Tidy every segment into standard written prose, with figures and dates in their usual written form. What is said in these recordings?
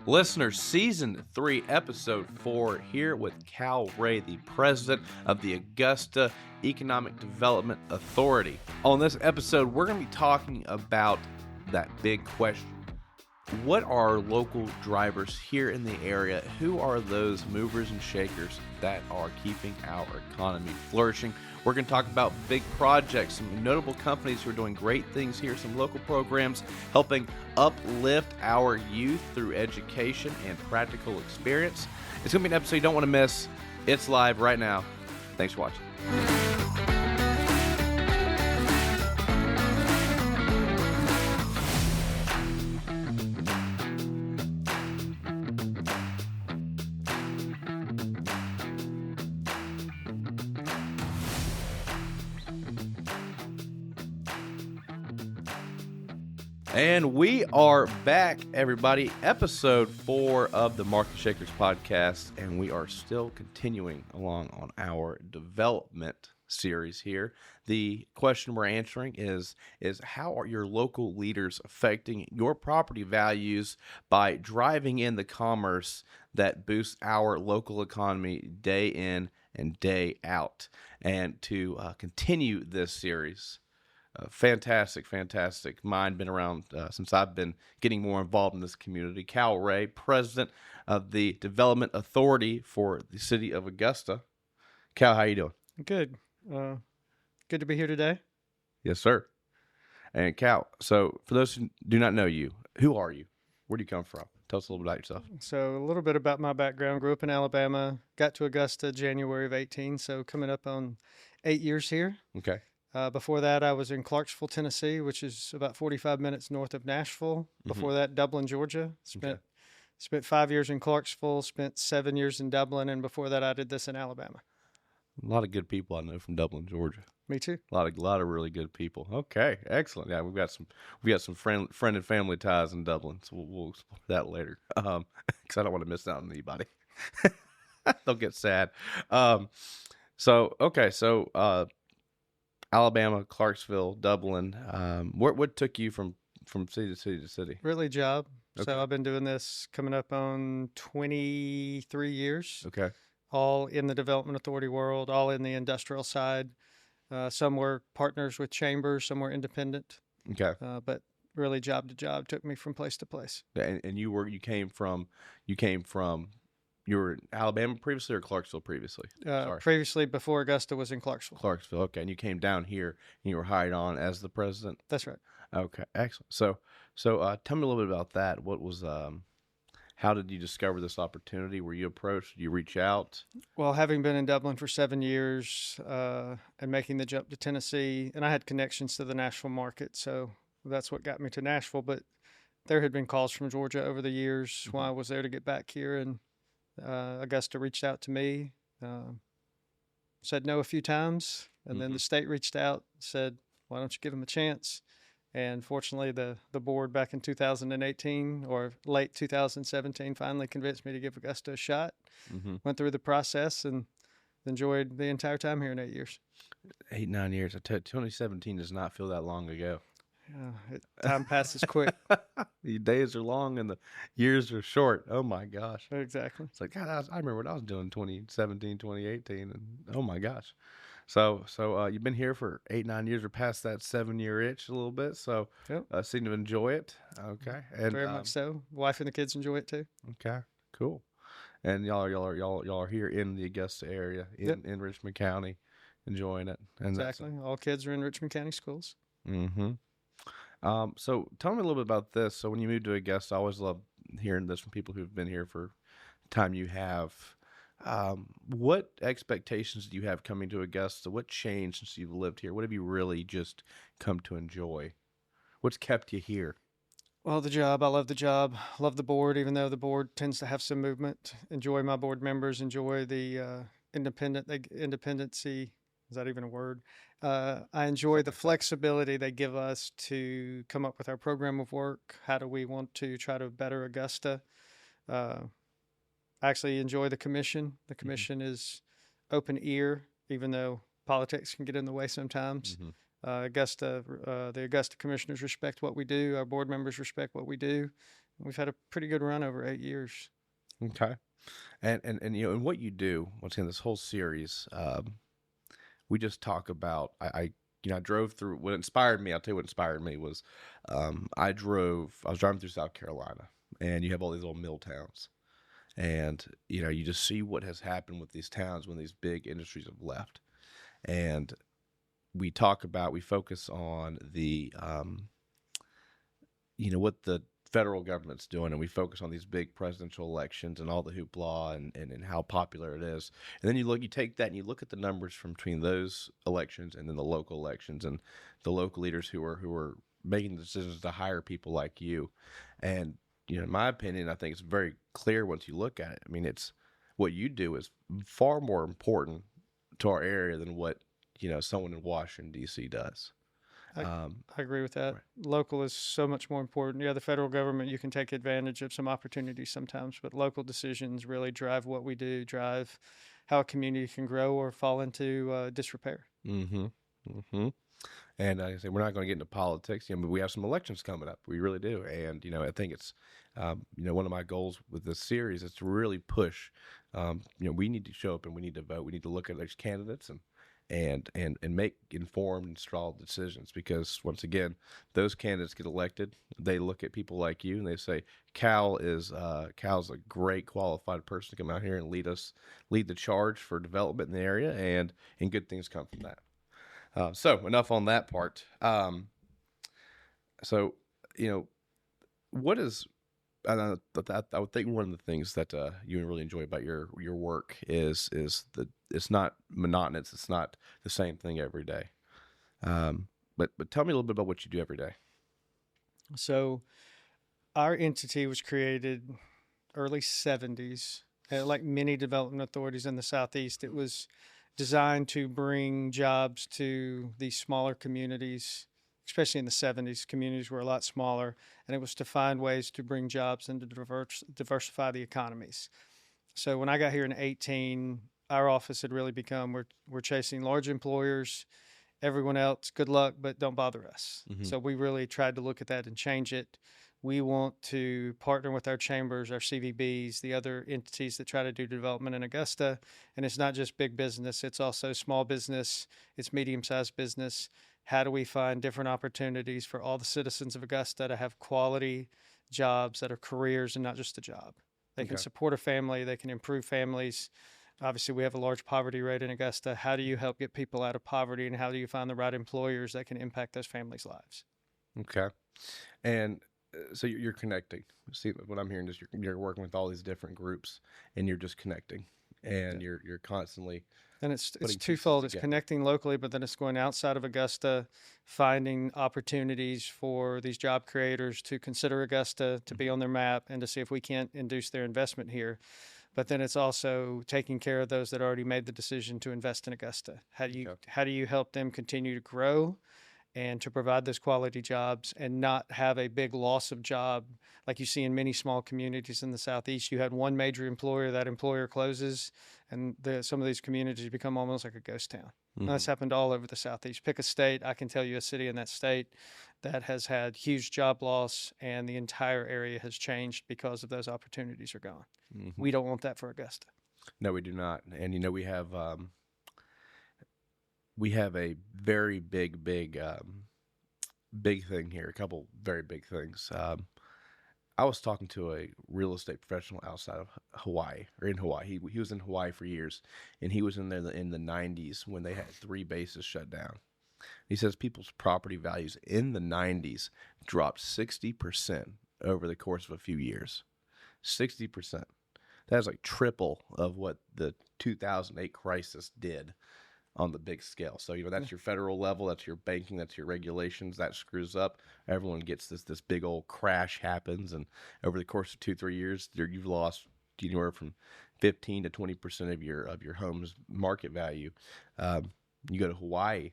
Listeners, Season 3, Episode 4, here with Wray, the president of the Augusta Economic Development Authority. On this episode, we're going to be talking about that big question. What are local drivers here in the area? Who are those movers and shakers that are keeping our economy flourishing? We're going to talk about big projects, some notable companies who are doing great things here, some local programs helping uplift our youth through education and practical experience. It's going to be an episode you don't want to miss. It's live right now. Thanks for watching. And we are back, everybody. Episode 4 of the Market Shakers podcast, and we are still continuing along on our development series here. The question we're answering is how are your local leaders affecting your property values by driving in the commerce that boosts our local economy day in and day out? And to continue this series, fantastic mind, been around since I've been getting more involved in this community. Wray, president of the Development Authority for the city of Augusta. Cal, how you doing? Good. Good to be here today. Yes, sir. And Cal, so for those who do not know you, who are you? Where do you come from? Tell us a little bit about yourself. So a little bit about my background. Grew up in Alabama, got to Augusta January of 18, so coming up on 8 years here. Okay. Before that, I was in Clarksville, Tennessee, which is about 45 minutes north of Nashville. Before that, Dublin, Georgia. Spent 5 years in Clarksville, spent 7 years in Dublin, and before that, I did this in Alabama. A lot of good people I know from Dublin, Georgia. Me too. A lot of really good people. Okay, excellent. Yeah, we've got some friend and family ties in Dublin, so we'll explore that later. Because I don't want to miss out on anybody. They'll get sad. So Alabama, Clarksville, Dublin. What took you from city to city to city? Really job. Okay. So I've been doing this coming up on 23 years. Okay. All in the development authority world, all in the industrial side. Some were partners with chambers, some were independent. Okay. But really job to job, took me from place to place. And you were in Alabama previously or Clarksville previously? Previously, before Augusta, was in Clarksville. Clarksville. Okay. And you came down here and you were hired on as the president? That's right. Okay. Excellent. So tell me a little bit about that. What was how did you discover this opportunity? Were you approached? Did you reach out? Well, having been in Dublin for 7 years and making the jump to Tennessee, and I had connections to the Nashville market, so that's what got me to Nashville. But there had been calls from Georgia over the years while I was there to get back here, and Augusta reached out to me, said no a few times, and then the state reached out, said, why don't you give them a chance? And fortunately, the board back in 2018 or late 2017 finally convinced me to give Augusta a shot. Went through the process and enjoyed the entire time here in 8 years. 9 years. 2017 does not feel that long ago. Time passes quick. The days are long and the years are short. Oh my gosh. Exactly. It's like, God, I remember what I was doing 2017, 2018, and oh my gosh. So you've been here for 8-9 years, or past that 7-year itch a little bit. So yep. Seem to enjoy it. Okay. And very much so. Wife and the kids enjoy it too. Okay. Cool. And y'all are here in the Augusta area in Richmond County, enjoying it. And exactly. All kids are in Richmond County schools. Mm-hmm. So tell me a little bit about this. So when you moved to Augusta, I always love hearing this from people who've been here for the time you have. What expectations do you have coming to Augusta? What changed since you've lived here? What have you really just come to enjoy? What's kept you here? Well, the job. I love the job. Love the board, even though the board tends to have some movement. Enjoy my board members. Enjoy the independency. Is that even a word? I enjoy the flexibility they give us to come up with our program of work. How do we want to try to better Augusta? I actually enjoy the commission. The commission is open ear, even though politics can get in the way sometimes. The Augusta commissioners respect what we do. Our board members respect what we do. we've had a pretty good run over 8 years. Okay. And you know, and what you do, once again, this whole series, we just talk about, I drove through, what inspired me, I'll tell you what inspired me was, I was driving through South Carolina, and you have all these little mill towns. And, you know, you just see what has happened with these towns when these big industries have left. And we focus on the, you know, what the federal government's doing, and we focus on these big presidential elections and all the hoopla and how popular it is. And then you take that and you look at the numbers from between those elections and then the local elections and the local leaders who are making decisions to hire people like you. And, you know, in my opinion, I think it's very clear once you look at it. I mean, it's what you do is far more important to our area than what, you know, someone in Washington, D.C. does. I agree with that. Right. Local is so much more important. Yeah, the federal government, you can take advantage of some opportunities sometimes, but local decisions really drive what we do, drive how a community can grow or fall into disrepair. Mm-hmm. Mm-hmm. And like I say, we're not going to get into politics. You know, we have some elections coming up. We really do. And, you know, I think it's, you know, one of my goals with this series is to really push, you know, we need to show up and we need to vote. We need to look at those candidates and make informed and strong decisions, because once again, those candidates get elected. They look at people like you and they say, Cal's a great qualified person to come out here and lead the charge for development in the area, and good things come from that. So enough on that part. So, you know, what is, I would think one of the things that you really enjoy about your work is that it's not monotonous. It's not the same thing every day. But tell me a little bit about what you do every day. So our entity was created early 70s. Like many development authorities in the Southeast, it was designed to bring jobs to these smaller communities, especially in the 70s. Communities were a lot smaller, and it was to find ways to bring jobs and to diversify the economies. So when I got here in 18, our office had really become, we're chasing large employers. Everyone else, good luck, but don't bother us. Mm-hmm. So we really tried to look at that and change it. We want to partner with our chambers, our CVBs, the other entities that try to do development in Augusta. And it's not just big business, it's also small business, it's medium-sized business. How do we find different opportunities for all the citizens of Augusta to have quality jobs that are careers and not just a job? They can support a family, they can improve families. Obviously, we have a large poverty rate in Augusta. How do you help get people out of poverty, and how do you find the right employers that can impact those families' lives? Okay. And so you're connecting. See, what I'm hearing is you're working with all these different groups, and you're just connecting, and you're constantly. And it's twofold. It's connecting locally, but then it's going outside of Augusta, finding opportunities for these job creators to consider Augusta, to be on their map, and to see if we can't induce their investment here. But then it's also taking care of those that already made the decision to invest in Augusta. How do you help them continue to grow and to provide those quality jobs and not have a big loss of job like you see in many small communities in the Southeast? You had one major employer, that employer closes, and some of these communities become almost like a ghost town. Mm-hmm. That's happened all over the Southeast. Pick a state. I can tell you a city in that state that has had huge job loss, and the entire area has changed because of those opportunities are gone. Mm-hmm. We don't want that for Augusta. No, we do not. And, you know, we have a very big thing here, a couple very big things. I was talking to a real estate professional outside of Hawaii, or in Hawaii. He was in Hawaii for years, and he was in there in the 90s when they had 3 bases shut down. He says people's property values in the 90s dropped 60% over the course of a few years. 60%. That's like triple of what the 2008 crisis did on the big scale. So, you know, that's your federal level, that's your banking, that's your regulations, that screws up. Everyone gets this big old crash happens, and over the course of 2-3 years, you've lost anywhere from 15 to 20% of your home's market value. You go to Hawaii,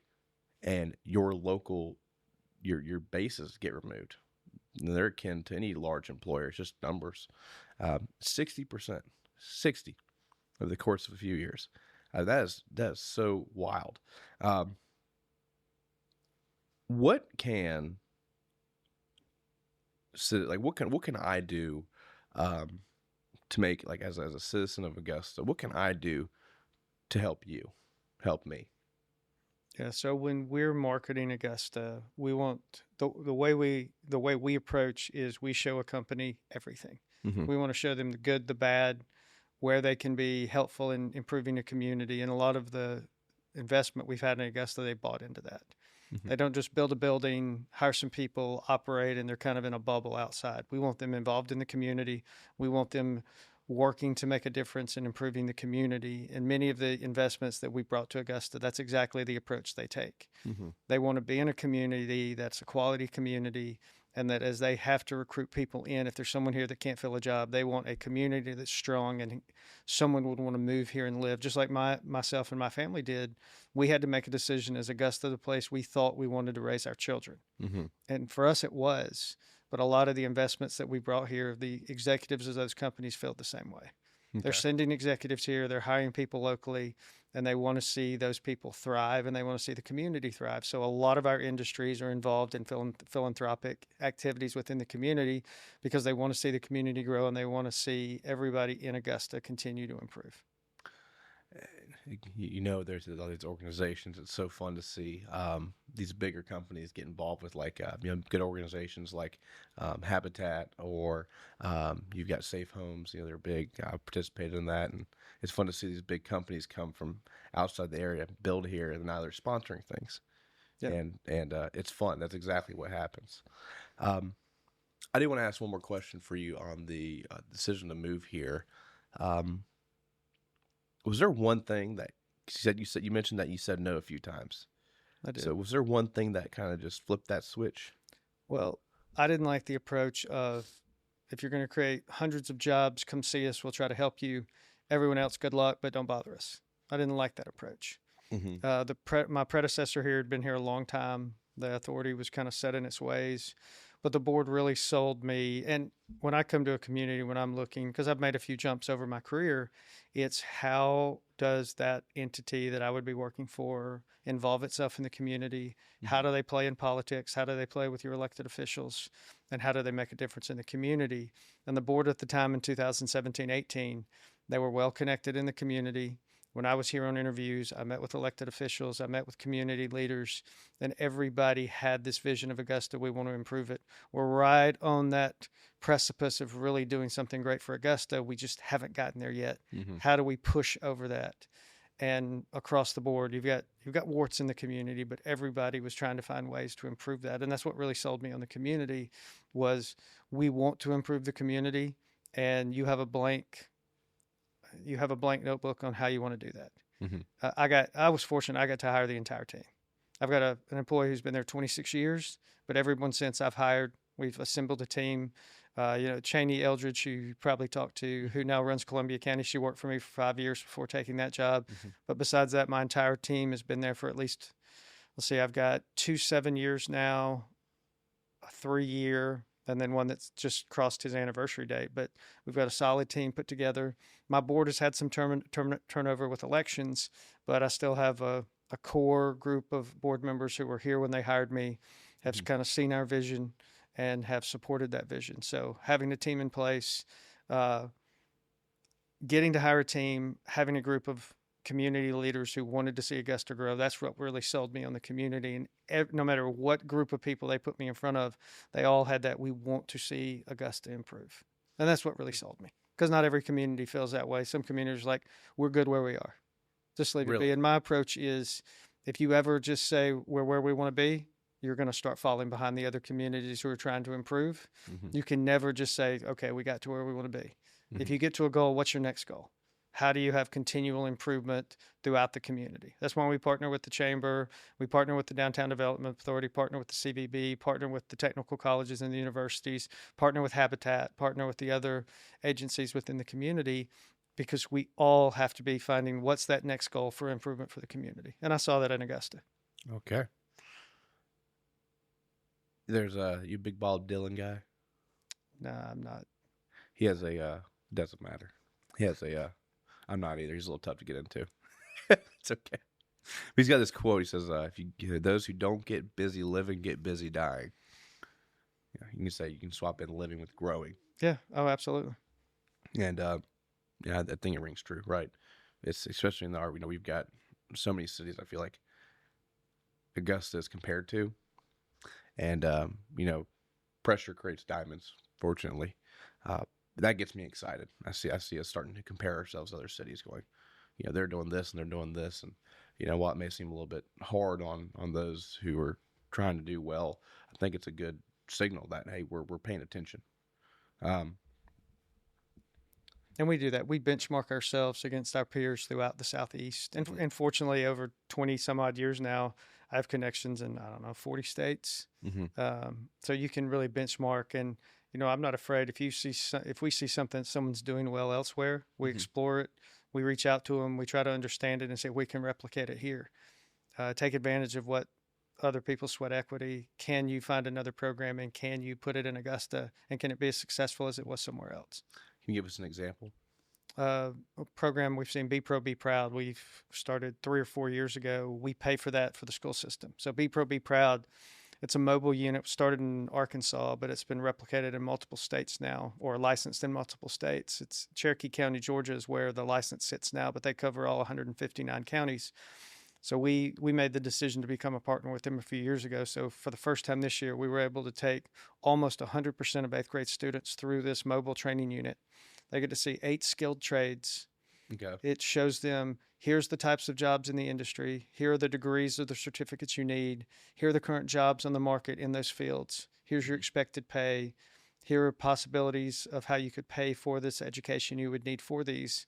and your local your bases get removed. And they're akin to any large employer. It's just numbers. 60%, 60 over the course of a few years. That is so wild. What can like what can I do to make, like, as a citizen of Augusta, what can I do to help me? Yeah, so when we're marketing Augusta, we want the way we approach is we show a company everything. Mm-hmm. We want to show them the good, the bad, where they can be helpful in improving the community. And a lot of the investment we've had in Augusta, they bought into that. Mm-hmm. They don't just build a building, hire some people, operate, and they're kind of in a bubble outside. We want them involved in the community. We want them working to make a difference in improving the community. And many of the investments that we brought to Augusta, that's exactly the approach they take. Mm-hmm. They want to be in a community that's a quality community, and that as they have to recruit people in, if there's someone here that can't fill a job, they want a community that's strong and someone would want to move here and live. Just like myself and my family did, we had to make a decision, is Augusta the place we thought we wanted to raise our children? Mm-hmm. And for us, it was. But a lot of the investments that we brought here, the executives of those companies felt the same way. Okay. They're sending executives here, they're hiring people locally, and they want to see those people thrive and they want to see the community thrive. So a lot of our industries are involved in philanthropic activities within the community because they want to see the community grow and they want to see everybody in Augusta continue to improve. There's all these organizations. It's so fun to see these bigger companies get involved with, like, good organizations like Habitat, or you've got Safe Homes. They're big. I participated in that, and it's fun to see these big companies come from outside the area, build here, and now they're sponsoring things. Yeah. And it's fun. That's exactly what happens. I do want to ask one more question for you on the decision to move here. Was there one thing that you mentioned that you said no a few times? I did. So was there one thing that kind of just flipped that switch? Well, I didn't like the approach of, if you're going to create hundreds of jobs, come see us. We'll try to help you. Everyone else, good luck, but don't bother us. I didn't like that approach. Mm-hmm. My predecessor here had been here a long time. The authority was kind of set in its ways. But the board really sold me. And when I come to a community, when I'm looking, because I've made a few jumps over my career, it's how does that entity that I would be working for involve itself in the community? Mm-hmm. How do they play in politics? How do they play with your elected officials? And how do they make a difference in the community? And the board at the time in 2017-18, they were well connected in the community. When I was here on interviews, I met with elected officials, I met with community leaders, and everybody had this vision of Augusta. We want to improve it. We're right on that precipice of really doing something great for Augusta. We just haven't gotten there yet. Mm-hmm. How do we push over that? And across the board, you've got warts in the community, but everybody was trying to find ways to improve that. And that's what really sold me on the community, was we want to improve the community, and you have a blank notebook on how you want to do that. Mm-hmm. I was fortunate. I got to hire the entire team. I've got an employee who's been there 26 years, but everyone since I've hired, we've assembled a team. Cheney Eldridge, who you probably talked to, who now runs Columbia County. She worked for me for 5 years before taking that job. Mm-hmm. But besides that, my entire team has been there for at least, I've got 2 7-years now, a 3-year, and then one that's just crossed his anniversary date. But we've got a solid team put together. My board has had some turnover with elections, but I still have a core group of board members who were here when they hired me, have mm-hmm. kind of seen our vision and have supported that vision. So having a team in place, getting to hire a team, having a group of community leaders who wanted to see Augusta grow, that's what really sold me on the community. And no matter what group of people they put me in front of, they all had that, we want to see Augusta improve. And that's what really sold me, because not every community feels that way. Some communities are like, we're good where we are. Just leave it be. And my approach is, if you ever just say we're where we want to be, you're going to start falling behind the other communities who are trying to improve. Mm-hmm. You can never just say, okay, we got to where we want to be. Mm-hmm. If you get to a goal, what's your next goal? How do you have continual improvement throughout the community? That's why we partner with the Chamber, we partner with the Downtown Development Authority, partner with the CVB, partner with the technical colleges and the universities, partner with Habitat, partner with the other agencies within the community, because we all have to be finding what's that next goal for improvement for the community. And I saw that in Augusta. Okay. There's you big bald Dylan guy? Nah, I'm not. He has doesn't matter. He has I'm not either. He's a little tough to get into. It's okay. But he's got this quote. He says, those who don't get busy living get busy dying. You can say you can swap in living with growing. Yeah. Oh, absolutely. And yeah, I think it rings true, right? It's especially in our, we've got so many cities. I feel like Augusta is compared to, and pressure creates diamonds. Fortunately, uh, that gets me excited. I see us starting to compare ourselves to other cities, going, they're doing this and they're doing this, and while it may seem a little bit hard on those who are trying to do well, I think it's a good signal that hey, we're paying attention. And we do that. We benchmark ourselves against our peers throughout the Southeast. And fortunately, over 20 some odd years now, I have connections in, I don't know, 40 states. So you can really benchmark. And, I'm not afraid if we see something someone's doing well elsewhere, we explore it, we reach out to them, we try to understand it and say, we can replicate it here. Take advantage of what other people's sweat equity. Can you find another program and can you put it in Augusta and can it be as successful as it was somewhere else? Can you give us an example? A program we've seen, Be Pro, Be Proud. We've started 3 or 4 years ago. We pay for that for the school system. So Be Pro, Be Proud, it's a mobile unit, started in Arkansas, but it's been replicated in multiple states now, or licensed in multiple states. It's Cherokee County, Georgia is where the license sits now, but they cover all 159 counties. So we made the decision to become a partner with them a few years ago. So for the first time this year, we were able to take almost 100% of 8th grade students through this mobile training unit. They get to see 8 skilled trades. Okay. It shows them, here's the types of jobs in the industry. Here are the degrees of the certificates you need. Here are the current jobs on the market in those fields. Here's your expected pay. Here are possibilities of how you could pay for this education you would need for these.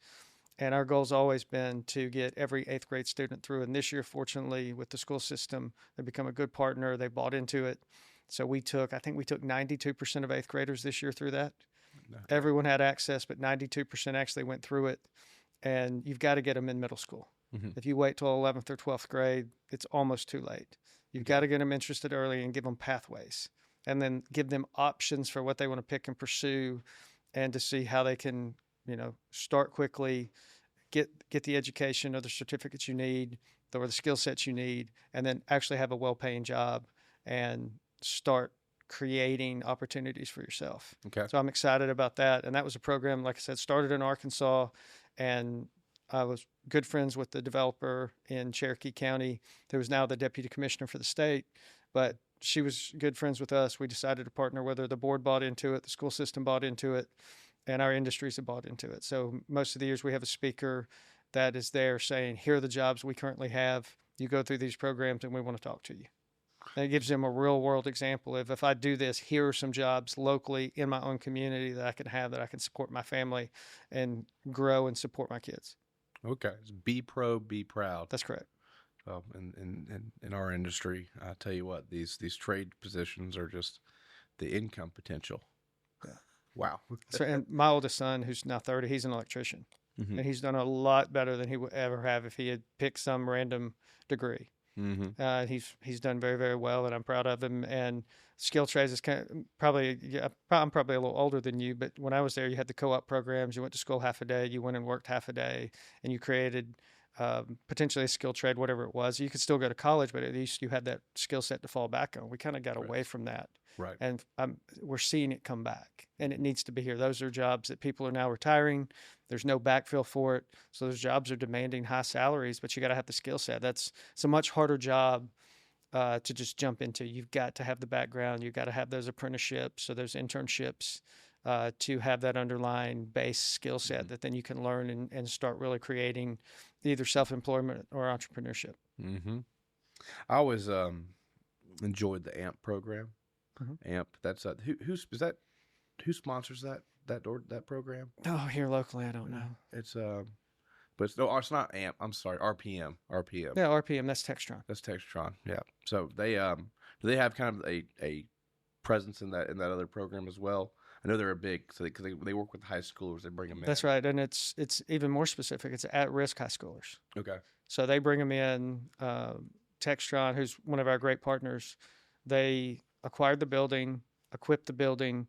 And our goal's always been to get every 8th grade student through. And this year, fortunately, with the school system, they've become a good partner. They bought into it. So I think we took 92% of 8th graders this year through that. Everyone had access, but 92% actually went through it. And you've got to get them in middle school. If you wait till 11th or 12th grade, it's almost too late. You've got to get them interested early and give them pathways, and then give them options for what they want to pick and pursue, and to see how they can, start quickly, get the education or the certificates you need or the skill sets you need, and then actually have a well-paying job and start creating opportunities for yourself. Okay. So I'm excited about that. And that was a program, like I said, started in Arkansas, and I was good friends with the developer in Cherokee County, who is now the deputy commissioner for the state. But she was good friends with us. We decided to partner with her. The board bought into it, the school system bought into it, and our industries have bought into it. So most of the years we have a speaker that is there saying, here are the jobs we currently have. You go through these programs and we want to talk to you. And it gives them a real world example of, if I do this, here are some jobs locally in my own community that I can have, that I can support my family and grow and support my kids. Okay. It's Be Pro, Be Proud. That's correct. Well, in our industry, I tell you what, these trade positions are just the income potential. Yeah. Wow. So, and my oldest son, who's now 30, he's an electrician. And he's done a lot better than he would ever have if he had picked some random degree. He's done very, very well, and I'm proud of him. And skill trades is I'm probably a little older than you, but when I was there, you had the co-op programs. You went to school half a day, you went and worked half a day, and you created potentially a skill trade, whatever it was. You could still go to college, but at least you had that skill set to fall back on. We kind of got away from that. Right. And we're seeing it come back, and it needs to be here. Those are jobs that people are now retiring. There's no backfill for it. So those jobs are demanding high salaries, but you got to have the skill set. It's a much harder job to just jump into. You've got to have the background. You've got to have those apprenticeships or those internships to have that underlying base skill set that then you can learn and start really creating either self-employment or entrepreneurship. I always enjoyed the AMP program. AMP. That's who sponsors that program? Oh, here locally, I don't know. It's but it's not AMP. I'm sorry, RPM. RPM. Yeah, RPM. That's Textron. That's Textron. Yeah. So they do they have kind of a presence in that other program as well? I know they're a big, so because they work with high schoolers, they bring them in. That's right, and it's even more specific. It's at-risk high schoolers. Okay. So they bring them in. Textron, who's one of our great partners, they acquired the building, equipped the building,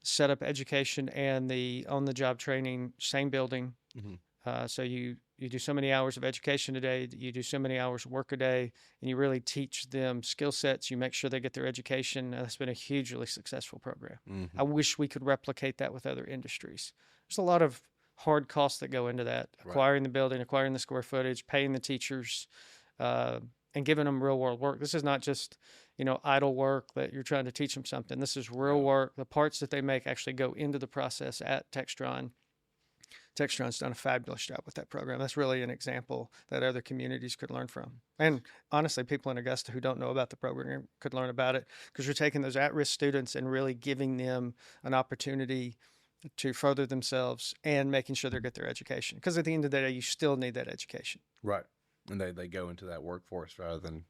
set up education and the on-the-job training, same building. So you you do so many hours of education a day, you do so many hours of work a day, and you really teach them skill sets. You make sure they get their education. That's been a hugely successful program. Mm-hmm. I wish we could replicate that with other industries. There's a lot of hard costs that go into that: acquiring the building, acquiring the square footage, paying the teachers, and giving them real world work. This is not just, idle work that you're trying to teach them something. This is real work. The parts that they make actually go into the process at Textron. Textron's done a fabulous job with that program. That's really an example that other communities could learn from. And honestly, people in Augusta who don't know about the program could learn about it, because you're taking those at-risk students and really giving them an opportunity to further themselves and making sure they get their education. Because at the end of the day, you still need that education. Right. And they go into that workforce rather than,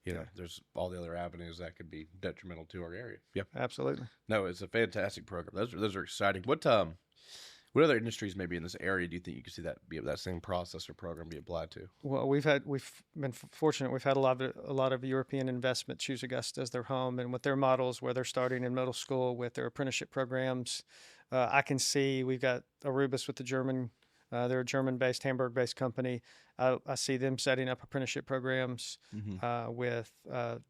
there's all the other avenues that could be detrimental to our area. Yep. Absolutely. No, it's a fantastic program. Those are exciting. What other industries maybe in this area do you think you could see that same process or program be applied to? Well, we've been fortunate. We've had a lot of European investment choose Augusta as their home, and with their models where they're starting in middle school with their apprenticeship programs, I can see we've got Arubis with the German. They're a German-based, Hamburg-based company. I see them setting up apprenticeship programs with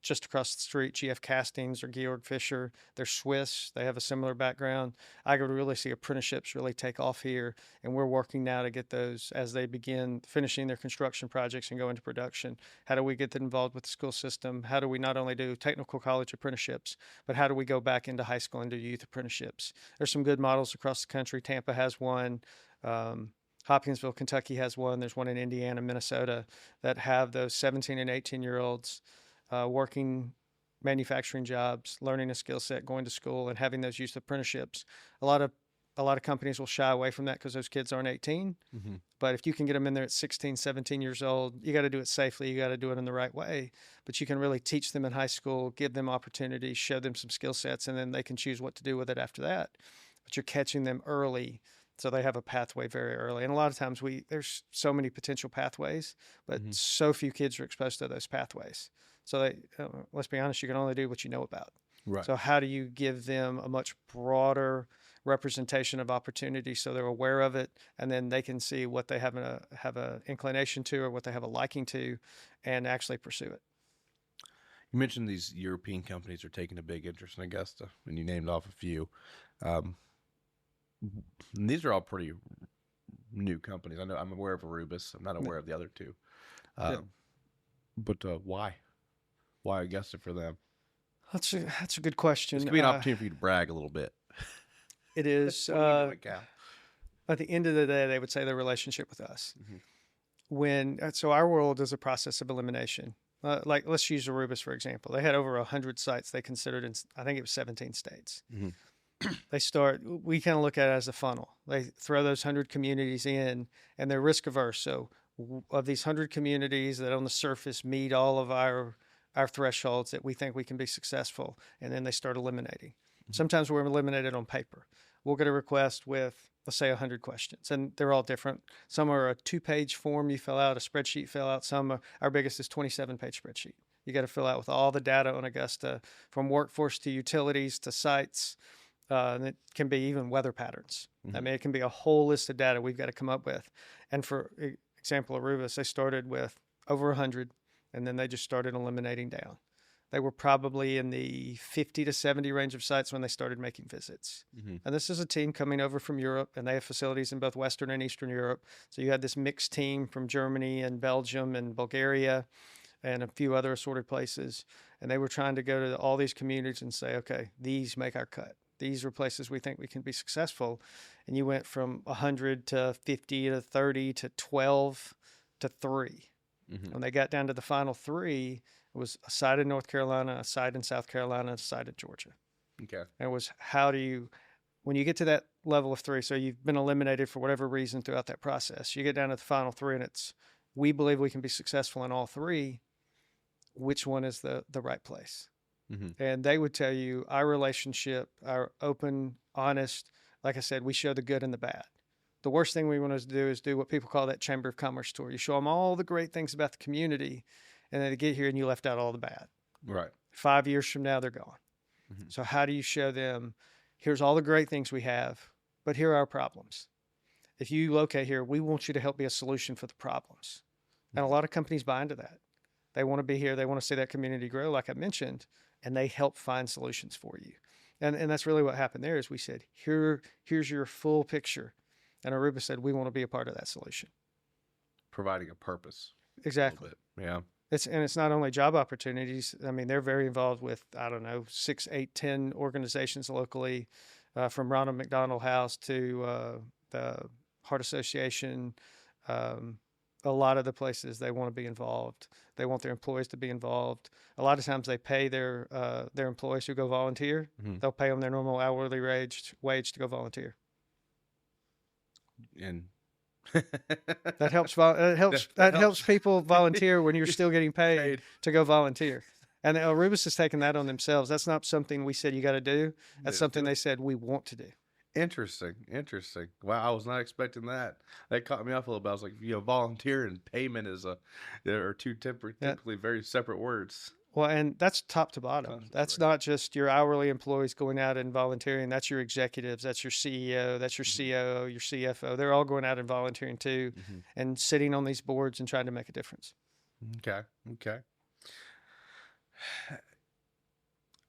just across the street, GF Castings or Georg Fischer. They're Swiss. They have a similar background. I could really see apprenticeships really take off here, and we're working now to get those as they begin finishing their construction projects and go into production. How do we get them involved with the school system? How do we not only do technical college apprenticeships, but how do we go back into high school and do youth apprenticeships? There's some good models across the country. Tampa has one. Hopkinsville, Kentucky has one. There's one in Indiana, Minnesota that have those 17 and 18-year-olds working manufacturing jobs, learning a skill set, going to school, and having those youth apprenticeships. A lot of companies will shy away from that because those kids aren't 18. Mm-hmm. But if you can get them in there at 16, 17 years old, you got to do it safely. You got to do it in the right way. But you can really teach them in high school, give them opportunities, show them some skill sets, and then they can choose what to do with it after that. But you're catching them early, so they have a pathway very early. And a lot of times there's so many potential pathways, but so few kids are exposed to those pathways. So let's be honest, you can only do what you know about. Right. So how do you give them a much broader representation of opportunity so they're aware of it, and then they can see what they have a inclination to or what they have a liking to, and actually pursue it. You mentioned these European companies are taking a big interest in Augusta, and you named off a few. These are all pretty new companies. I know I'm aware of Arubis. I'm not aware of the other two. But why? Why Augusta for them? That's a good question. This could be an opportunity for you to brag a little bit. It is. At the end of the day, they would say their relationship with us. Mm-hmm. So our world is a process of elimination. Like let's use Arubis for example. They had over 100 sites they considered in, I think it was 17 states. Mm-hmm. We kind of look at it as a funnel. They throw those 100 communities in, and they're risk averse. So of these 100 communities that on the surface meet all of our thresholds that we think we can be successful, and then they start eliminating. Mm-hmm. Sometimes we're eliminated on paper. We'll get a request with, let's say, 100 questions, and they're all different. Some are a 2-page form you fill out, a spreadsheet fill out. Our biggest is 27-page spreadsheet. You got to fill out with all the data on Augusta, from workforce to utilities to sites. And it can be even weather patterns. Mm-hmm. I mean, it can be a whole list of data we've got to come up with. And for example, Arubis, they started with over 100, and then they just started eliminating down. They were probably in the 50 to 70 range of sites when they started making visits. Mm-hmm. And this is a team coming over from Europe, and they have facilities in both Western and Eastern Europe. So you had this mixed team from Germany and Belgium and Bulgaria and a few other assorted places. And they were trying to go to all these communities and say, okay, these make our cut. These are places we think we can be successful. And you went from 100 to 50 to 30 to 12 to 3. Mm-hmm. When they got down to the final 3, it was a site in North Carolina, a site in South Carolina, and a site in Georgia. Okay. And it was when you get to that level of 3, so you've been eliminated for whatever reason throughout that process, you get down to the final 3, and we believe we can be successful in all 3. Which one is the right place? Mm-hmm. And they would tell you our relationship, our open, honest, like I said, we show the good and the bad. The worst thing we want to do is do what people call that Chamber of Commerce tour. You show them all the great things about the community, and then they get here and you left out all the bad. Right. 5 years from now, they're gone. Mm-hmm. So how do you show them, here's all the great things we have, but here are our problems. if you locate here, we want you to help be a solution for the problems. And a lot of companies buy into that. They want to be here. They want to see that community grow, like I mentioned, and they help find solutions for you. And that's really what happened there is we said, here's your full picture. And Aruba said, we want to be a part of that solution. Providing a purpose. Exactly. Yeah. It's not only job opportunities. I mean, they're very involved with, I don't know, 6, 8, 10 organizations locally, from Ronald McDonald House to the Heart Association. A lot of the places they want to be involved. They want their employees to be involved. A lot of times they pay their employees who go volunteer. Mm-hmm. They'll pay them their normal hourly wage to go volunteer. And that helps people volunteer when you're still getting paid to go volunteer. And Arubis has taken that on themselves. That's not something we said you got to do. That's something they said we want to do. Interesting. Wow, I was not expecting that. That caught me off a little bit. I was like, volunteer and payment are two typically very separate words. Well, and that's top to bottom. That's not just your hourly employees going out and volunteering. That's your executives. That's your CEO. That's your COO, your CFO. They're all going out and volunteering too, and sitting on these boards and trying to make a difference. Okay.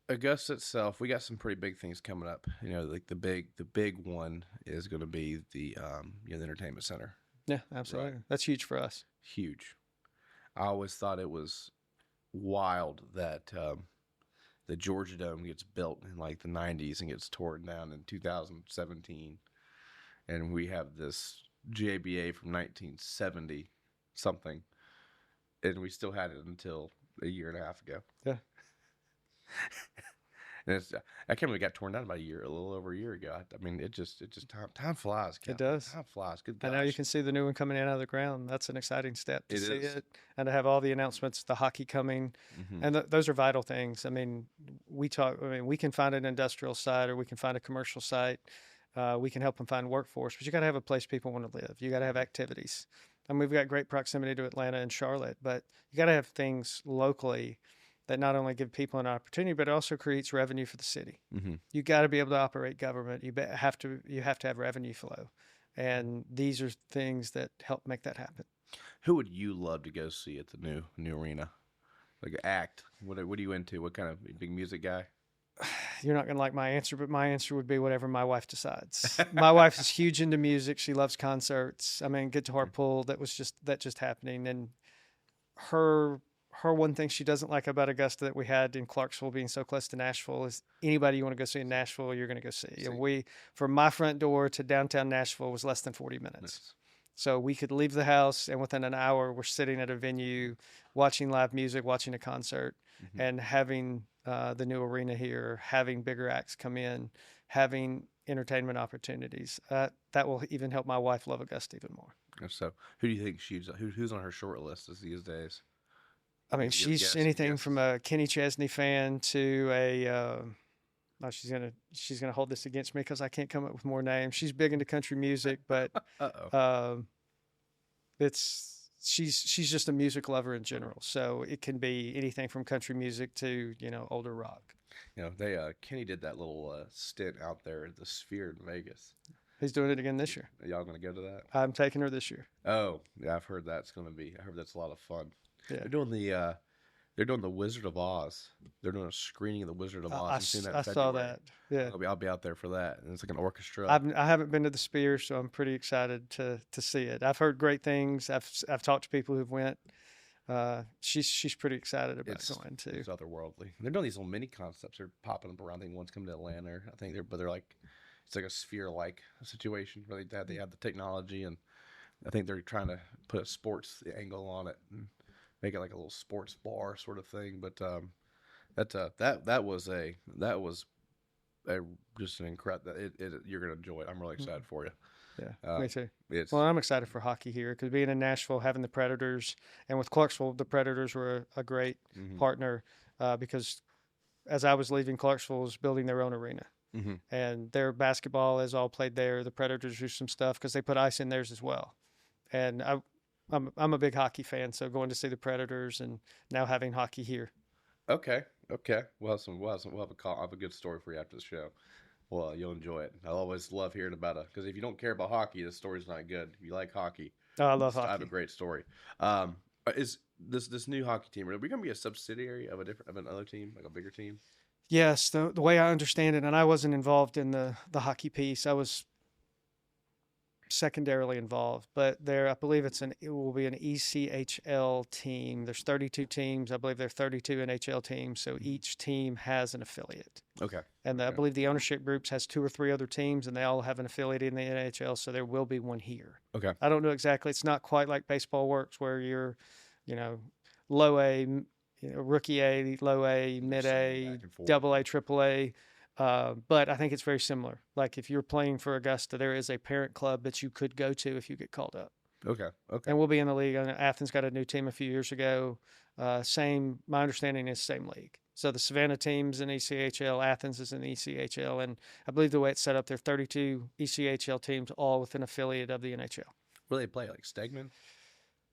Augusta itself, we got some pretty big things coming up. Like the big one is going to be the entertainment center. Yeah, absolutely. Right. That's huge for us. Huge. I always thought it was wild that the Georgia Dome gets built in like the 90s and gets torn down in 2017, and we have this JBA from 1970 something, and we still had it until a year and a half ago. Yeah. And I can't believe it got torn down about a little over a year ago. I mean, it just time flies. It does. Time flies. Good gosh. And now you can see the new one coming in out of the ground. That's an exciting step to see it, and to have all the announcements, the hockey coming, and those are vital things. I mean, we can find an industrial site or we can find a commercial site. We can help them find workforce, but you got to have a place people want to live. You got to have activities. I mean, we've got great proximity to Atlanta and Charlotte, but you got to have things locally that not only give people an opportunity, but it also creates revenue for the city. You got to be able to operate government. You have to have revenue flow, and these are things that help make that happen. Who would you love to go see at the new arena? Like an act? What are you into? What kind of big music guy? You're not going to like my answer, but my answer would be whatever my wife decides. My wife is huge into music. She loves concerts. I mean, Guitar Pull, that just happening, and her one thing she doesn't like about Augusta that we had in Clarksville being so close to Nashville is anybody you want to go see in Nashville, you're going to go see. And from my front door to downtown Nashville was less than 40 minutes. Nice. So we could leave the house and within an hour we're sitting at a venue, watching live music, watching a concert, and having the new arena here, having bigger acts come in, having entertainment opportunities. That will even help my wife love Augusta even more. So who do you think who's on her short list these days? I mean, she's anything from a Kenny Chesney fan to a. She's gonna hold this against me because I can't come up with more names. She's big into country music, but she's just a music lover in general. So it can be anything from country music to older rock. Kenny did that little stint out there at the Sphere in Vegas. He's doing it again this year. Are y'all gonna go to that? I'm taking her this year. Oh yeah, I've heard that's gonna be. I heard that's a lot of fun. Yeah. They're doing the Wizard of Oz. They're doing a screening of the Wizard of Oz. I saw that. Yeah, I'll be out there for that. And it's like an orchestra. I haven't been to the Sphere, so I'm pretty excited to see it. I've heard great things. I've talked to people who've went. She's pretty excited about going too. It's otherworldly. They're doing these little mini concepts. They're popping up around. I think one's coming to Atlanta. I think they're like it's like a Sphere-like situation where they have the technology, and I think they're trying to put a sports angle on it and make it like a little sports bar sort of thing. But that was just an incredible. You're gonna enjoy it. I'm really excited for you. Yeah, me too. Well, I'm excited for hockey here because being in Nashville, having the Predators, and with Clarksville, the Predators were a great partner because as I was leaving, Clarksville was building their own arena. And their basketball is all played there. The Predators do some stuff because they put ice in theirs as well. And I'm a big hockey fan, so going to see the Predators and now having hockey here. Okay. We'll have a call. I have a good story for you after the show. Well, you'll enjoy it. I always love hearing about it because if you don't care about hockey, the story's not good. If you like hockey, Oh, I love I have a hockey. great story. Um, is this new hockey team? Are we going to be a subsidiary of another team, like a bigger team? Yes, the way I understand it, and I wasn't involved in the hockey piece. I was secondarily involved, but I believe it will be an ECHL team. There's 32 teams. I believe there are 32 NHL teams, so each team has an affiliate. Okay. And I Okay. believe the ownership groups has 2 or 3 other teams, and they all have an affiliate in the NHL, so there will be one here. Okay. I don't know exactly. It's not quite like baseball works, where you're, you know, low A, rookie A, low A, mid A, double A, triple A. But I think it's very similar. Like if you're playing for Augusta, there is a parent club that you could go to if you get called up. Okay. Okay. And we'll be in the league. Athens got a new team a few years ago. My understanding is same league. So the Savannah team's in ECHL, Athens is in ECHL, and I believe the way it's set up, there are 32 ECHL teams, all with an affiliate of the NHL. Where they play, like Stegman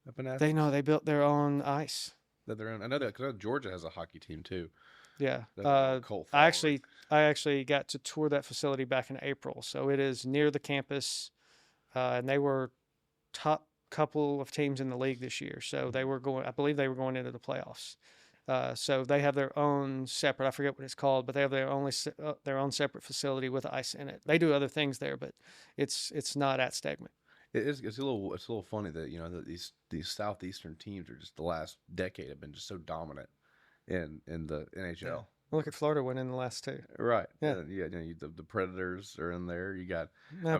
up in Athens? They built their own ice. That they're on. I know that because Georgia has a hockey team too. Yeah. Colt I actually got to tour that facility back in April. So it is near the campus, and they were top couple of teams in the league this year. So I believe they were going into the playoffs. So they have their own separate, I forget what it's called, but they have their own separate facility with ice in it. They do other things there, but it's not at Stegman. It's a little funny that that these southeastern teams are just the last decade have been just so dominant in the NHL. Yeah. Look at Florida winning the last 2. Right. Yeah. The Predators are in there. You got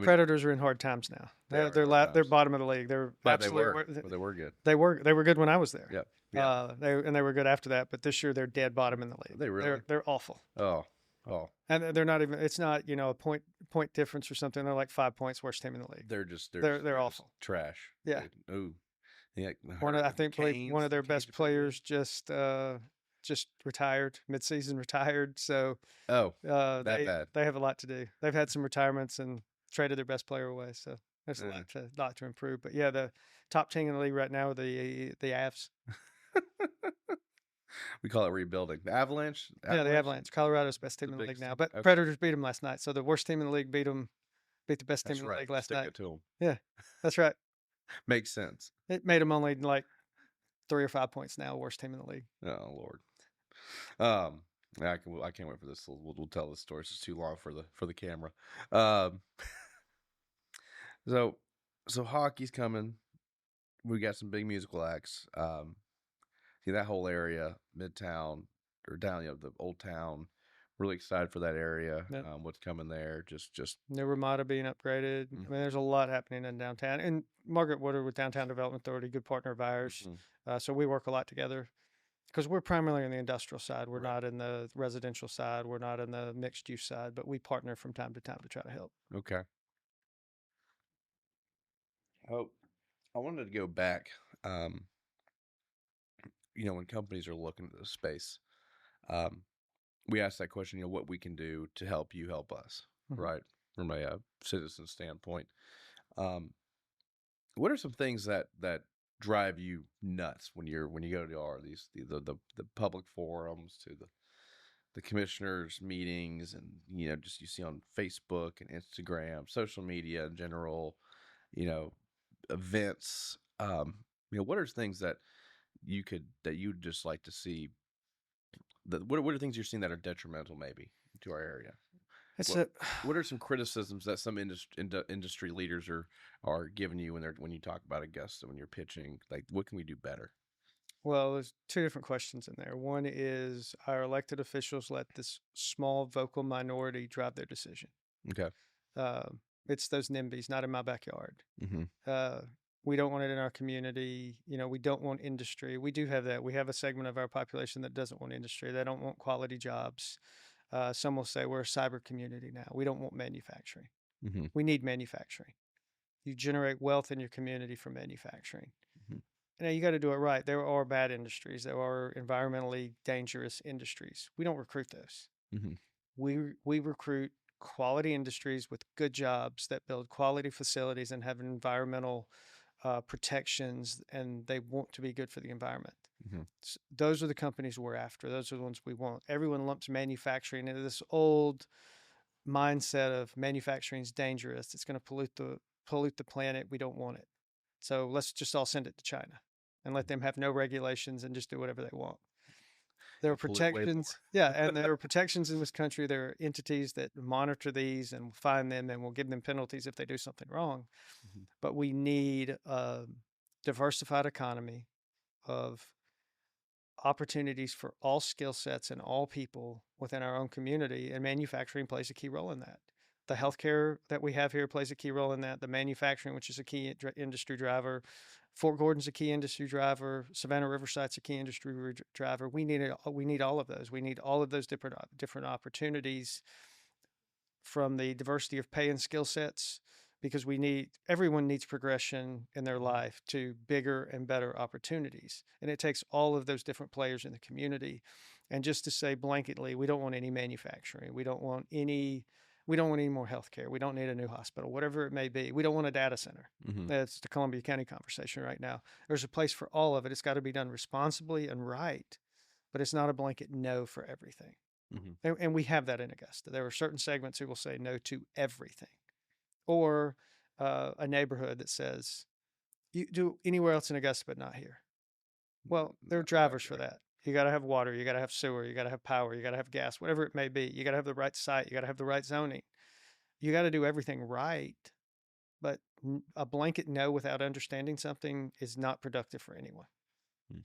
Predators are in hard times now. They're bottom of the league. They're they were good. They were good when I was there. Yep. Yeah. They were good after that, but this year they're dead bottom in the league. They really? They're awful. Oh. And they're not even. It's not a point difference or something. They're like 5 points worst team in the league. They're awful. Trash. Yeah. Ooh. Yeah. I think one of their best players just retired, mid-season retired. So that bad. They have a lot to do. They've had some retirements and traded their best player away. So there's a lot to improve. But yeah, the top team in the league right now are the Avs. We call it rebuilding. The Avalanche? Yeah, the Avalanche. Colorado's best team in the league now. But Predators beat them last night. So the worst team in the league beat the best team in the league last night. It to them. Yeah, that's right. Makes sense. It made them only like 3 or 5 points now, worst team in the league. Oh, Lord. I can't wait for this. We'll tell this story. It's just too long for the camera. So hockey's coming. We got some big musical acts. That whole area, Midtown or down, the Old Town. Really excited for that area. Yep. What's coming there? Just New Ramada being upgraded. Mm-hmm. I mean, there's a lot happening in downtown. And Margaret Woodard with Downtown Development Authority, good partner of ours. Mm-hmm. So we work a lot together because we're primarily on the industrial side. We're not in the residential side. We're not in the mixed use side, but we partner from time to time to try to help. Okay. Oh, I wanted to go back. When companies are looking at this space, we ask that question, what we can do to help you help us, mm-hmm. right? From a citizen standpoint. What are some things that drive you nuts when you go to all these the public forums, to the commissioners meetings, and just you see on Facebook and Instagram, social media in general, events, what are things that you'd just like to see? What are things you're seeing that are detrimental maybe to our area? What are some criticisms that some industry leaders are giving you when you talk about Augusta, when you're pitching? Like, what can we do better? Well, there's 2 different questions in there. One is, our elected officials let this small vocal minority drive their decision. Okay. It's those NIMBYs, not in my backyard. Mm-hmm. We don't want it in our community. We don't want industry. We do have that. We have a segment of our population that doesn't want industry. They don't want quality jobs. Some will say we're a cyber community now. We don't want manufacturing. Mm-hmm. We need manufacturing. You generate wealth in your community from manufacturing. Mm-hmm. Now, you got to do it right. There are bad industries. There are environmentally dangerous industries. We don't recruit those. Mm-hmm. We recruit quality industries with good jobs that build quality facilities and have environmental protections, and they want to be good for the environment. Mm-hmm. So those are the companies we're after. Those are the ones we want. Everyone lumps manufacturing into this old mindset of manufacturing is dangerous. It's going to pollute the planet. We don't want it. So let's just all send it to China and let them have no regulations and just do whatever they want. There are protections. Yeah. And there are protections in this country. There are entities that monitor these and will find them and will give them penalties if they do something wrong. Mhm. But we need a diversified economy of opportunities for all skill sets and all people within our own community, and manufacturing plays a key role in that. The healthcare that we have here plays a key role in that. The manufacturing, which is a key industry driver, Fort Gordon's a key industry driver. Savannah Riverside's a key industry driver. We need all of those. We need all of those different opportunities from the diversity of pay and skill sets, because everyone needs progression in their life to bigger and better opportunities. And it takes all of those different players in the community. And just to say blanketly, we don't want any manufacturing. We don't want any more healthcare. We don't need a new hospital, whatever it may be. We don't want a data center. Mhm. That's the Columbia County conversation right now. There's a place for all of it. It's got to be done responsibly and right, but it's not a blanket no for everything. Mhm. And we have that in Augusta. There are certain segments who will say no to everything, or a neighborhood that says you do anywhere else in Augusta but not here. Well, there are Not drivers for exactly. that. You got to have water, you got to have sewer, you got to have power, you got to have gas, whatever it may be. You got to have the right site, you got to have the right zoning. You got to do everything right. But a blanket no without understanding something is not productive for anyone. Mm.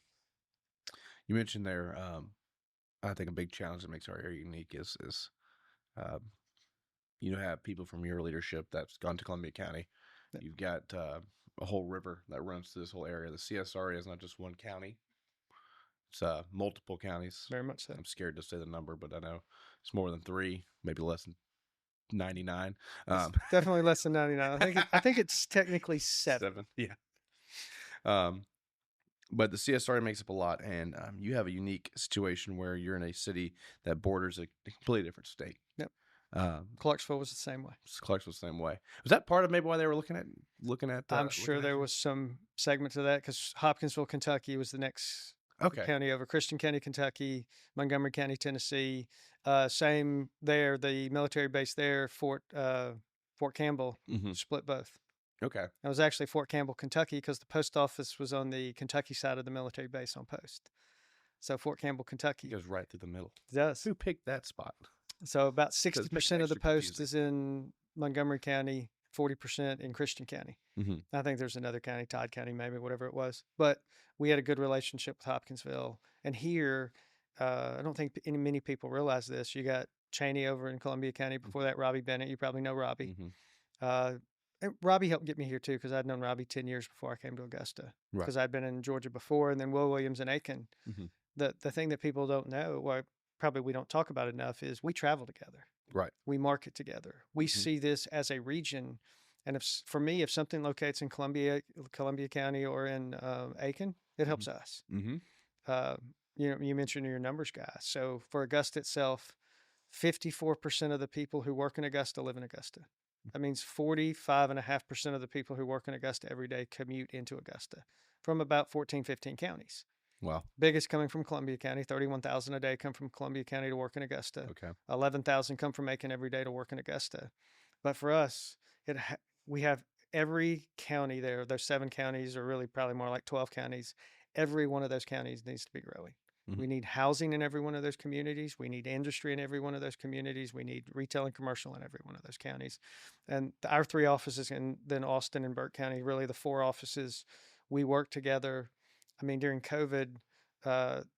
You mentioned there, I think a big challenge that makes our area unique is um, you have people from your leadership that's gone to Columbia County. Yeah. You've got a whole river that runs through this whole area. The CSRA is not just one county; it's multiple counties. Very much so. I'm scared to say the number, but I know it's more than 3, maybe less than 99. Definitely less than 99. I think it's technically 7. Yeah. But the CSRA makes up a lot, and you have a unique situation where you're in a city that borders a completely different state. Yep. Um, Clarksville was the same way. Clarksville was the same way. Was that part of maybe why they were looking at? I'm sure there was some segment to that, because Hopkinsville, Kentucky was the next county over. Christian County, Kentucky, Montgomery County, Tennessee. Same there. The military base there, Fort Campbell, split both. Okay. It was actually Fort Campbell, Kentucky, because the post office was on the Kentucky side of the military base on post. So Fort Campbell, Kentucky. It goes right through the middle. It does. Who picked that spot? So about 60% of the post confusing. is in Montgomery County, 40% in Christian County. Mm-hmm. I think there's another county, Todd County, maybe, whatever it was. But we had a good relationship with Hopkinsville. And here, I don't think many people realize this. You got Cheney over in Columbia County. Before that, Robbie Bennett. You probably know Robbie. Mm-hmm. And Robbie helped get me here, too, because I'd known Robbie 10 years before I came to Augusta. Because I'd been in Georgia before, and then Will Williams and Aiken. Mm-hmm. The thing that people don't know, well, probably we don't talk about enough, is we travel together. Right. We market together. We see this as a region. And for me, if something locates in Columbia County or in Aiken, it helps us. Mm-hmm. You mentioned your numbers, guys. So for Augusta itself, 54% of the people who work in Augusta live in Augusta. That means 45.5% of the people who work in Augusta every day commute into Augusta from about 14, 15 counties. Wow. Biggest coming from Columbia County. 31,000 a day come from Columbia County to work in Augusta. Okay. 11,000 come from Aiken every day to work in Augusta. But for us, we have every county there. Those 7 counties, or really probably more like 12 counties. Every one of those counties needs to be growing. Mm-hmm. We need housing in every one of those communities. We need industry in every one of those communities. We need retail and commercial in every one of those counties. And our 3 offices, and then Austin and Burke County, really the 4 offices, we work together. I mean, during COVID,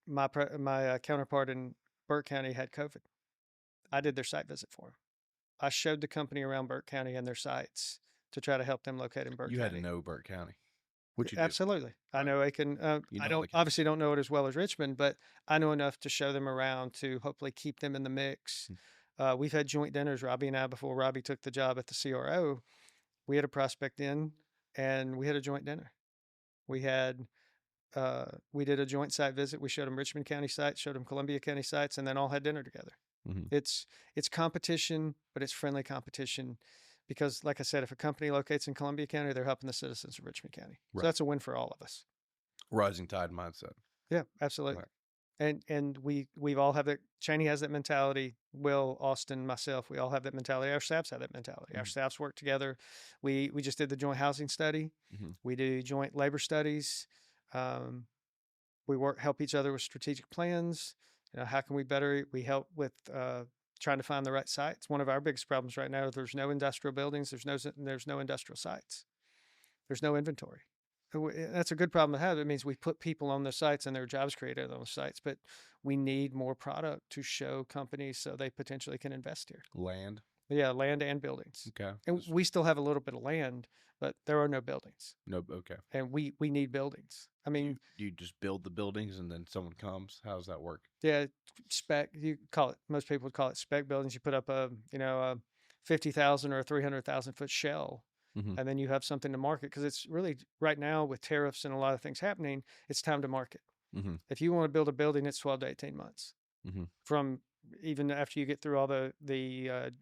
my counterpart in Burke County had COVID. I did their site visit for him. I showed the company around Burke County and their sites to try to help them locate in Burke County. You had to know Burke County. What you Absolutely. I know Aiken. I obviously don't know it as well as Richmond, but I know enough to show them around to hopefully keep them in the mix. We've had joint dinners, Robbie and I, before Robbie took the job at the CRO. We had a prospect in, and we had a joint dinner. We did a joint site visit. We showed them Richmond County sites, showed them Columbia County sites, and then all had dinner together. Mm-hmm. It's competition, but it's friendly competition. Because, like I said, if a company locates in Columbia County, they're helping the citizens of Richmond County. Right. So that's a win for all of us. Rising tide mindset. Yeah, absolutely. And we've all have that. Cheney has that mentality. Will, Austin, myself, we all have that mentality. Our staffs have that mentality. Our staffs work together. We just did the joint housing study. We do joint labor studies. Um, we help each other with strategic plans. How can we better? We help with trying to find the right sites. One of our biggest problems right now is there's no industrial buildings. There's no industrial sites. There's no inventory. That's a good problem to have. It means we put people on the sites and there are jobs created on the sites, but we need more product to show companies so they potentially can invest here. Land. Yeah, land and buildings. Okay. And we still have a little bit of land, but there are no buildings. No. Okay. And we need buildings. I mean, you just build the buildings and then someone comes. How does that work? yeah, spec. You call it. Most people would call it spec buildings. You put up a 50,000 or a 300,000 foot shell. And then you have something to market because it's really right now with tariffs and a lot of things happening, it's time to market. If you want to build a building, it's 12 to 18 months from even after you get through all the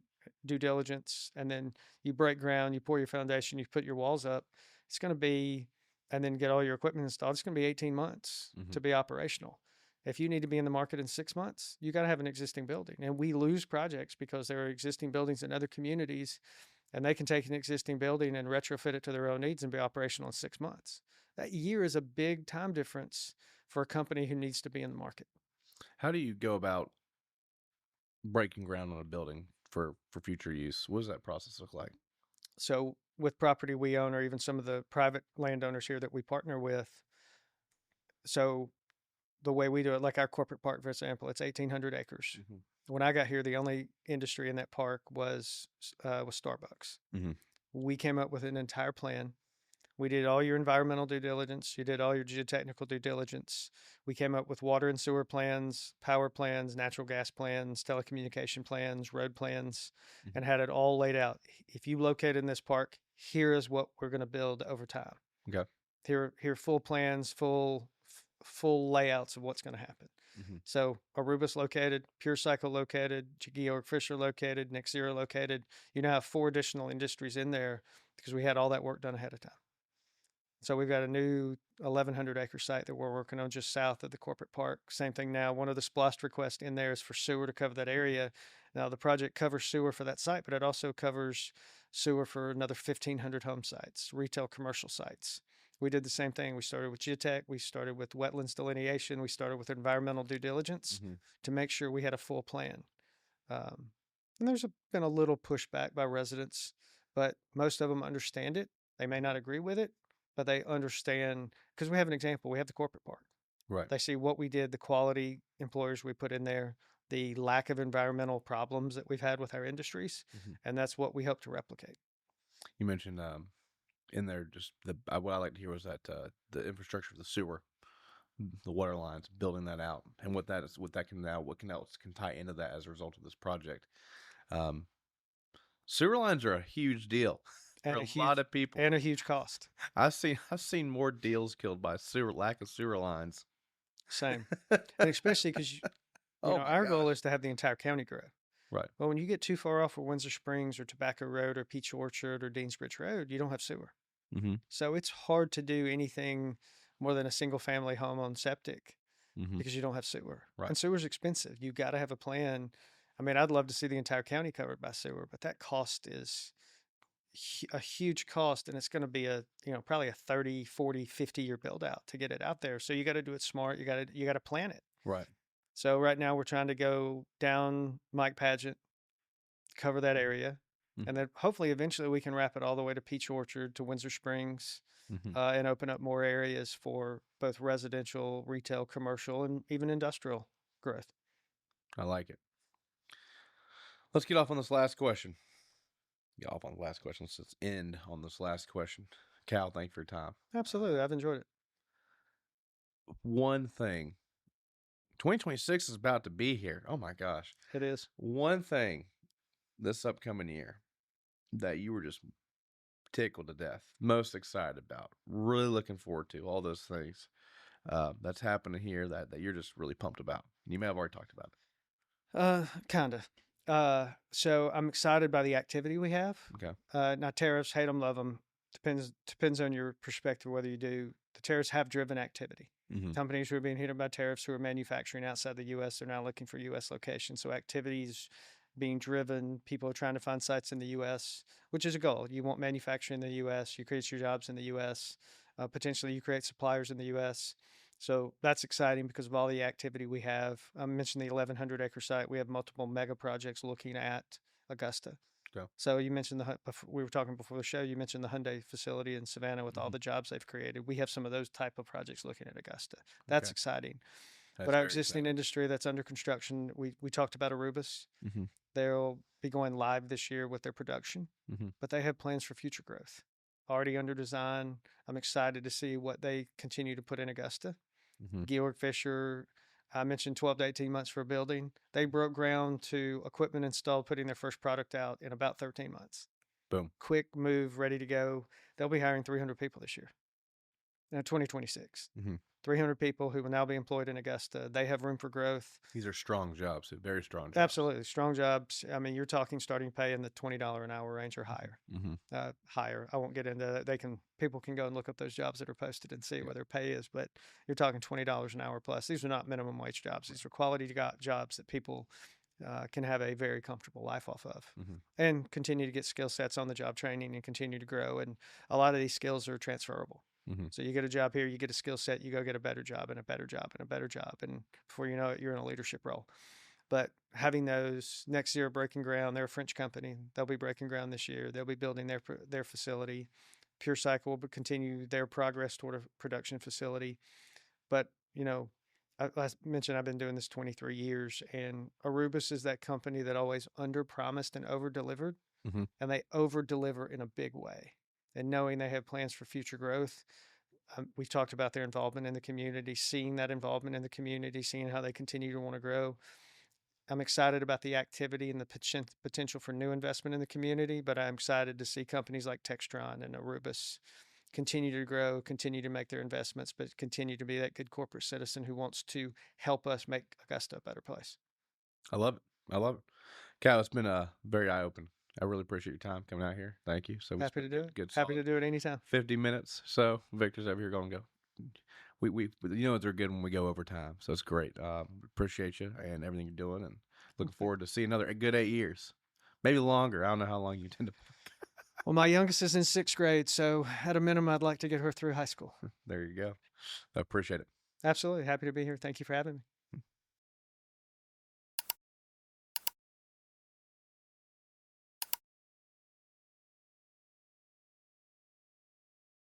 due diligence and then you break ground, you pour your foundation, you put your walls up. It's going to be, and then get all your equipment installed. It's going to be 18 months to be operational. If you need to be in the market in 6 months, you got to have an existing building. And we lose projects because there are existing buildings in other communities. And they can take an existing building and retrofit it to their own needs and be operational in 6 months. That year is a big time difference for a company who needs to be in the market. How do you go about breaking ground on a building for future use? What does that process look like? So with property we own, or even some of the private landowners here that we partner with, so the way we do it, like our corporate park, for example, it's 1,800 acres. When I got here, the only industry in that park was Starbucks. We came up with an entire plan. We did all your environmental due diligence. You did all your geotechnical due diligence. We came up with water and sewer plans, power plans, natural gas plans, telecommunication plans, road plans, and had it all laid out. If you locate in this park, here is what we're going to build over time. Okay. Here are full plans, full layouts of what's going to happen. So Aruba's located, Pure Cycle located, Georg Fisher located, Nick Zero located. You now have 4 additional industries in there because we had all that work done ahead of time. So we've got a new 1,100 acre site that we're working on just south of the corporate park. Same thing now. One of the SPLOST requests in there is for sewer to cover that area. Now the project covers sewer for that site, but it also covers sewer for another 1,500 home sites, retail commercial sites. We did the same thing. We started with geotech. We started with wetlands delineation. We started with environmental due diligence to make sure we had a full plan. And there's been a little pushback by residents, but most of them understand it. They may not agree with it, but they understand because we have an example. We have the corporate park. Right. They see what we did, the quality employers we put in there, the lack of environmental problems that we've had with our industries, and that's what we hope to replicate. You mentioned in there just what I like to hear was that the infrastructure of the sewer, the water lines, building that out, and what else can tie into that as a result of this project. Sewer lines are a huge deal for a lot of people and a huge cost. I've seen more deals killed by lack of sewer lines. Same, and especially because our goal is to have the entire county grow. Right. Well, when you get too far off of Windsor Springs or Tobacco Road or Peach Orchard or Deansbridge Road, you don't have sewer. So it's hard to do anything more than a single family home on septic because you don't have sewer. Right. And sewer's expensive. You've got to have a plan. I mean, I'd love to see the entire county covered by sewer, but that cost is a huge cost, and it's going to be probably a 30, 40, 50-year build out to get it out there. So you got to do it smart. You got to plan it. Right. So right now we're trying to go down Mike Pageant, cover that area, and then hopefully eventually we can wrap it all the way to Peach Orchard to Windsor Springs, and open up more areas for both residential, retail, commercial, and even industrial growth. I like it. Let's get off on this last question. Let's end on this last question. Cal, thank you for your time. Absolutely. I've enjoyed it. One thing. 2026 is about to be here. Oh my gosh. It is. One thing this upcoming year that you were just tickled to death, most excited about, really looking forward to, all those things that's happening here that you're just really pumped about. You may have already talked about it. Kind of. So I'm excited by the activity we have. Okay. Now tariffs, hate them, love them. Depends on your perspective whether you do. The tariffs have driven activity. Mm-hmm. Companies who are being hit by tariffs who are manufacturing outside the U.S. are now looking for U.S. locations. So activities being driven. People are trying to find sites in the U.S., which is a goal. You want manufacturing in the U.S. You create your jobs in the U.S. Potentially, you create suppliers in the U.S. So that's exciting because of all the activity we have. I mentioned the 1,100-acre site. We have multiple mega projects looking at Augusta. Yeah. So you mentioned we were talking before the show. You mentioned the Hyundai facility in Savannah with all the jobs they've created. We have some of those type of projects looking at Augusta. That's exciting. That's but our very existing exciting. industry that's under construction, we talked about Arubis. Mm-hmm. They'll be going live this year with their production, but they have plans for future growth. Already under design. I'm excited to see what they continue to put in Augusta. Georg Fisher, I mentioned 12 to 18 months for a building. They broke ground to equipment installed, putting their first product out in about 13 months. Boom. Quick move, ready to go. They'll be hiring 300 people this year. Now, 2026. 300 people who will now be employed in Augusta. They have room for growth. These are strong jobs, very strong jobs. Absolutely. Strong jobs. I mean, you're talking starting pay in the $20 an hour range or higher. Higher. I won't get into that. People can go and look up those jobs that are posted and see what their pay is, but you're talking $20 an hour plus. These are not minimum wage jobs. These are quality jobs that people can have a very comfortable life off of and continue to get skill sets on the job training and continue to grow. And a lot of these skills are transferable. So you get a job here, you get a skill set, you go get a better job and a better job and a better job. And before you know it, you're in a leadership role. But having those next year breaking ground, they're a French company. They'll be breaking ground this year. They'll be building their facility. Pure Cycle will continue their progress toward a production facility. But, I mentioned I've been doing this 23 years, and Arubis is that company that always under-promised and over-delivered, and they over-deliver in a big way. And knowing they have plans for future growth, we've talked about their involvement in the community, seeing that involvement in the community, seeing how they continue to want to grow. I'm excited about the activity and the potential for new investment in the community, but I'm excited to see companies like Textron and Arubis continue to grow, continue to make their investments, but continue to be that good corporate citizen who wants to help us make Augusta a better place. I love it. Cal, it's been very eye-opepening. I really appreciate your time coming out here. Thank you. So happy to do it. Good. Happy to do it anytime. 50 minutes. So Victor's over here going to go. We they're good when we go over time. So it's great. Appreciate you and everything you're doing, and looking forward to see another good 8 years, maybe longer. I don't know how long you intend to. Well, my youngest is in 6th grade, so at a minimum, I'd like to get her through high school. There you go. I appreciate it. Absolutely. Happy to be here. Thank you for having me.